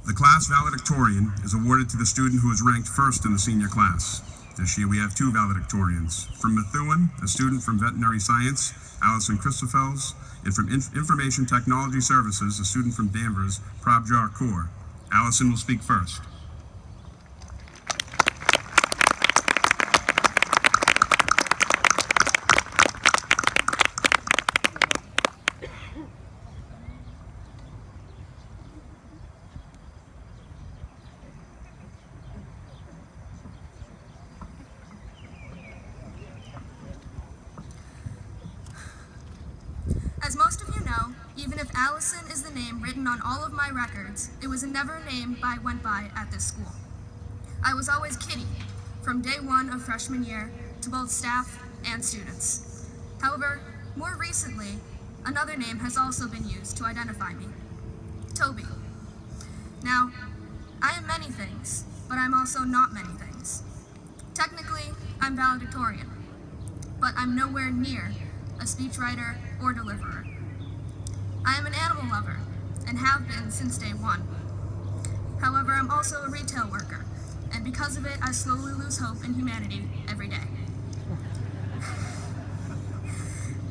The class valedictorian is awarded to the student who is ranked first in the senior class. This year we have two valedictorians. From Methuen, a student from veterinary science, Allison Christophels, and from Information Technology Services, a student from Danvers, Prabjar Kaur. Allison will speak first. As most of you know, even if Allison is the name written on all of my records, it was never a name I went by at this school. I was always Kitty, from day one of freshman year to both staff and students. However, more recently, another name has also been used to identify me, Tobi. Now, I am many things, but I'm also not many things. Technically, I'm valedictorian, but I'm nowhere near a speechwriter or deliverer. I am an animal lover, and have been since day one. However, I'm also a retail worker, and because of it, I slowly lose hope in humanity every day.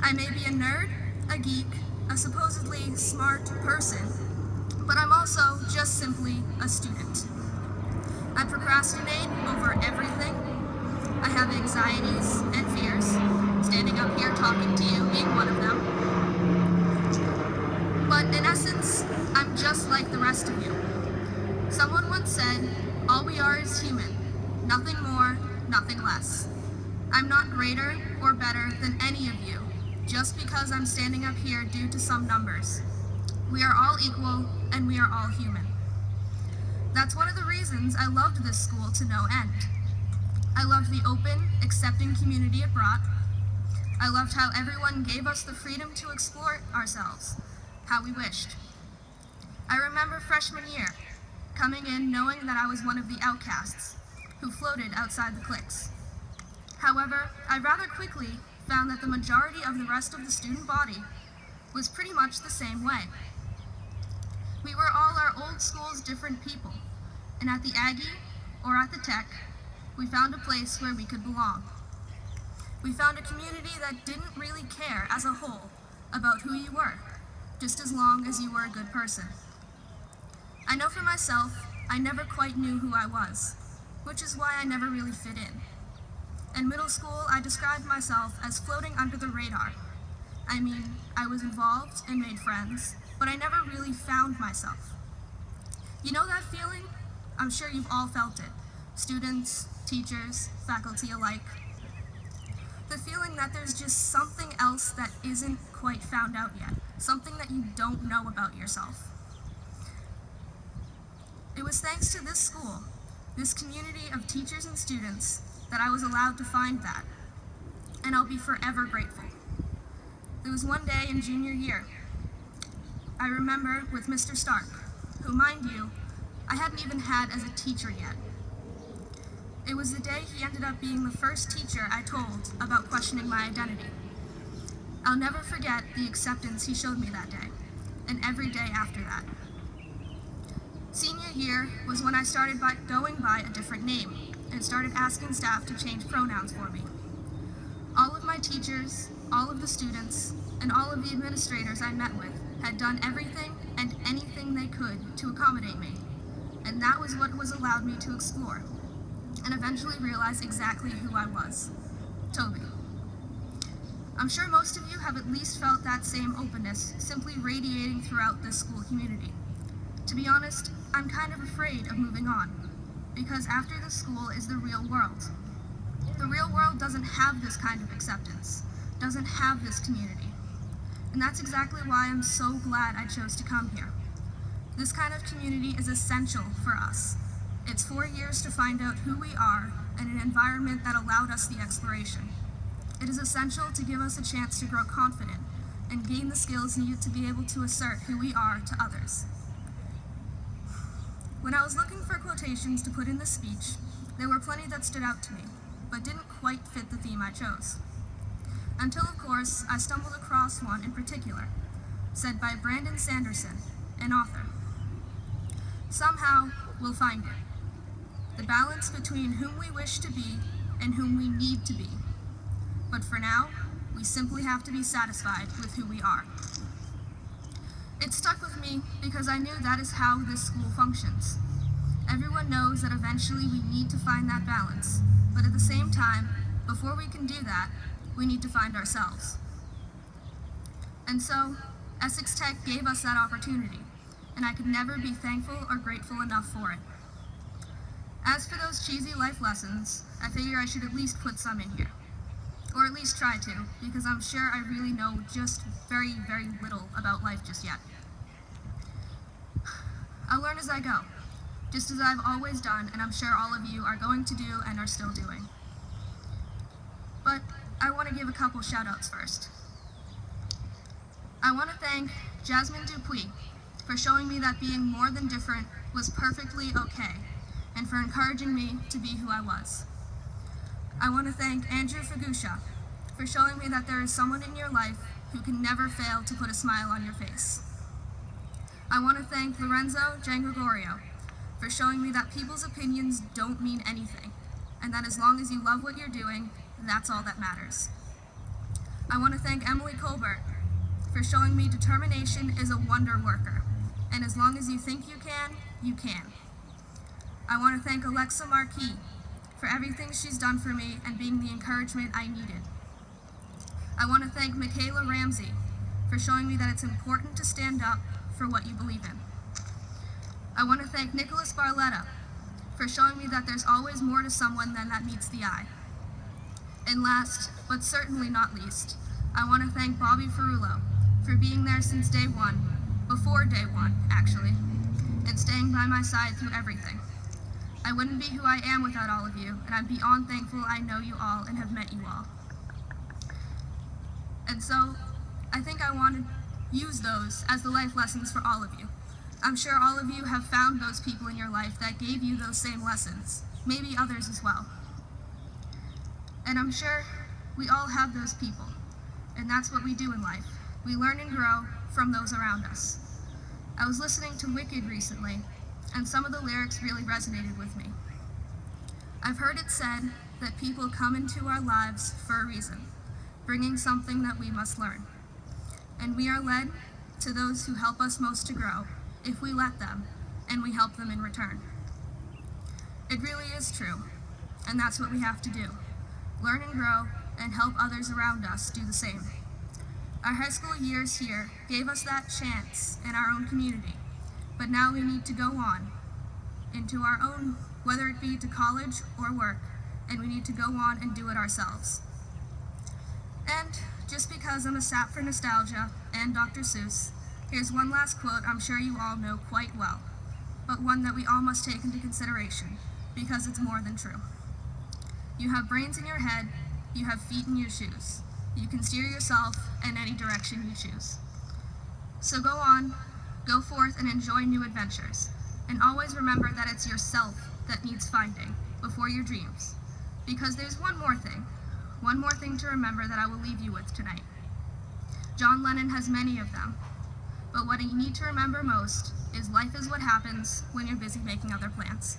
I may be a nerd, a geek, a supposedly smart person, but I'm also just simply a student. I procrastinate over everything. I have anxieties and fears, standing up here talking to you being one of them. But in essence, I'm just like the rest of you. Someone once said, all we are is human, nothing more, nothing less. I'm not greater or better than any of you, just because I'm standing up here due to some numbers. We are all equal, and we are all human. That's one of the reasons I loved this school to no end. I loved the open, accepting community it brought. I loved how everyone gave us the freedom to explore ourselves, how we wished. I remember freshman year, coming in knowing that I was one of the outcasts, who floated outside the cliques. However, I rather quickly found that the majority of the rest of the student body was pretty much the same way. We were all our old school's different people, and at the Aggie, or at the Tech, we found a place where we could belong. We found a community that didn't really care as a whole about who you were, just as long as you were a good person. I know for myself, I never quite knew who I was, which is why I never really fit in. In middle school, I described myself as floating under the radar. I mean, I was involved and made friends, but I never really found myself. You know that feeling? I'm sure you've all felt it. Students, teachers, faculty alike. The feeling that there's just something else that isn't quite found out yet, something that you don't know about yourself. It was thanks to this school, this community of teachers and students, that I was allowed to find that, and I'll be forever grateful. There was one day in junior year, I remember with Mr. Stark, who, mind you, I hadn't even had as a teacher yet. It was the day he ended up being the first teacher I told about questioning my identity. I'll never forget the acceptance he showed me that day, and every day after that. Senior year was when I started going by a different name, and started asking staff to change pronouns for me. All of my teachers, all of the students, and all of the administrators I met with had done everything and anything they could to accommodate me, and that was what was allowed me to explore, and eventually realize exactly who I was, Tobi. I'm sure most of you have at least felt that same openness simply radiating throughout this school community. To be honest, I'm kind of afraid of moving on, because after the school is the real world. The real world doesn't have this kind of acceptance, doesn't have this community. And that's exactly why I'm so glad I chose to come here. This kind of community is essential for us. It's 4 years to find out who we are in an environment that allowed us the exploration. It is essential to give us a chance to grow confident and gain the skills needed to be able to assert who we are to others. When I was looking for quotations to put in this speech, there were plenty that stood out to me, but didn't quite fit the theme I chose. Until, of course, I stumbled across one in particular, said by Brandon Sanderson, an author. Somehow, we'll find it. The balance between whom we wish to be and whom we need to be. But for now, we simply have to be satisfied with who we are. It stuck with me because I knew that is how this school functions. Everyone knows that eventually we need to find that balance, but at the same time, before we can do that, we need to find ourselves. And so, Essex Tech gave us that opportunity, and I could never be thankful or grateful enough for it. As for those cheesy life lessons, I figure I should at least put some in here. Or at least try to, because I'm sure I really know just very, very little about life just yet. I'll learn as I go, just as I've always done, and I'm sure all of you are going to do and are still doing. But I want to give a couple shout-outs first. I want to thank Jasmine Dupuis for showing me that being more than different was perfectly okay, and for encouraging me to be who I was. I want to thank Andrew Fagusha for showing me that there is someone in your life who can never fail to put a smile on your face. I want to thank Lorenzo Giangregorio for showing me that people's opinions don't mean anything, and that as long as you love what you're doing, that's all that matters. I want to thank Emily Colbert for showing me determination is a wonder worker, and as long as you think you can, you can. I want to thank Alexa Marquis for everything she's done for me and being the encouragement I needed. I want to thank Michaela Ramsey for showing me that it's important to stand up for what you believe in. I want to thank Nicholas Barletta for showing me that there's always more to someone than that meets the eye. And last, but certainly not least, I want to thank Bobby Ferrulo for being there since day one, before day one, actually, and staying by my side through everything. I wouldn't be who I am without all of you, and I'm beyond thankful I know you all and have met you all. And so, I think I want to use those as the life lessons for all of you. I'm sure all of you have found those people in your life that gave you those same lessons, maybe others as well. And I'm sure we all have those people, and that's what we do in life. We learn and grow from those around us. I was listening to Wicked recently, and some of the lyrics really resonated with me. I've heard it said that people come into our lives for a reason, bringing something that we must learn. And we are led to those who help us most to grow if we let them, and we help them in return. It really is true, and that's what we have to do. Learn and grow, and help others around us do the same. Our high school years here gave us that chance in our own community, but now we need to go on into our own, whether it be to college or work, and we need to go on and do it ourselves. And just because I'm a sap for nostalgia and Dr. Seuss, here's one last quote I'm sure you all know quite well, but one that we all must take into consideration, because it's more than true. You have brains in your head, you have feet in your shoes. You can steer yourself in any direction you choose. So go on, go forth and enjoy new adventures. And always remember that it's yourself that needs finding before your dreams. Because there's one more thing to remember that I will leave you with tonight. John Lennon has many of them, but what you need to remember most is life is what happens when you're busy making other plans.